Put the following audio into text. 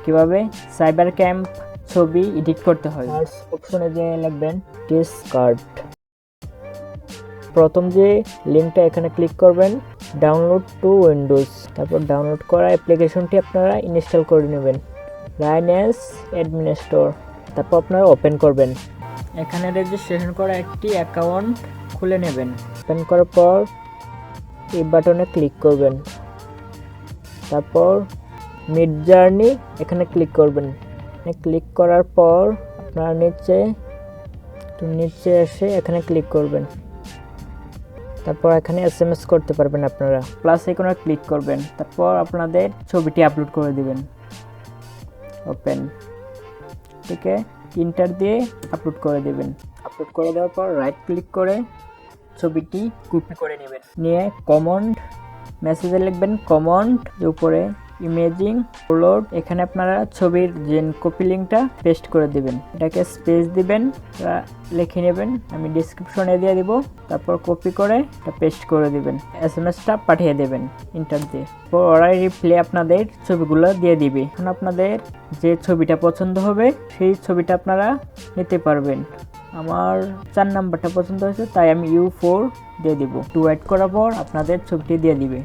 কিভাবে cyber camp ছবি edit করতে হয়। সার্চ অপশনে যে লিখবেন ডিসকার্ড, প্রথম যে লিঙ্কটা এখানে ক্লিক করবেন ডাউনলোড টু উইন্ডোজ, তারপর ডাউনলোড করা অ্যাপ্লিকেশনটি আপনারা ইনস্টল করে নেবেন রান অ্যাজ অ্যাডমিনিস্ট্রেটর, তারপর আপনারা ওপেন করবেন। এখানে রেজিস্ট্রেশন করা একটি অ্যাকাউন্ট খুলে নেবেন। ওপেন করার পর এই বাটনে ক্লিক করবেন, তারপর মিডজার্নি এখানে ক্লিক করবেন। ক্লিক করার পর আপনারা নিচে এসে এখানে ক্লিক করবেন, তারপর এখানে এসএমএস করতে পারবেন আপনারা। প্লাস আইকনে ক্লিক করবেন, তারপর আপনাদের ছবিটি আপলোড করে দিবেন। ওপেন, ঠিক আছে, ইন্টার দিয়ে আপলোড করে দিবেন। আপলোড করে দেওয়ার পর রাইট ক্লিক করে ছবিটি কপি করে নেবেন, নিয়ে কমেন্ট মেসেজে লিখবেন কমেন্ট উপরে ইমেজিং আপলোড, এখানে আপনারা ছবির যে কপি লিঙ্কটা পেস্ট করে দিবেন। এটাকে স্পেস দিবেন, লিখে নেবেন, আমি ডেসক্রিপশনে দিয়ে দিব, তারপর কপি করে এটা পেস্ট করে দিবেন, এসএমএসটা পাঠিয়ে দেবেন ইন্টার দিয়ে। পর ওরাই রিপ্লে আপনাদের ছবিগুলো দিয়ে দিবে। এখন আপনাদের যে ছবিটা পছন্দ হবে সেই ছবিটা আপনারা নিতে পারবেন। আমার 4 নাম্বারটা পছন্দ হয়েছে তাই আমি U4 দিয়ে দিব। টু ওয়েট করার পর আপনাদের ছবিটি দিয়ে দিবে।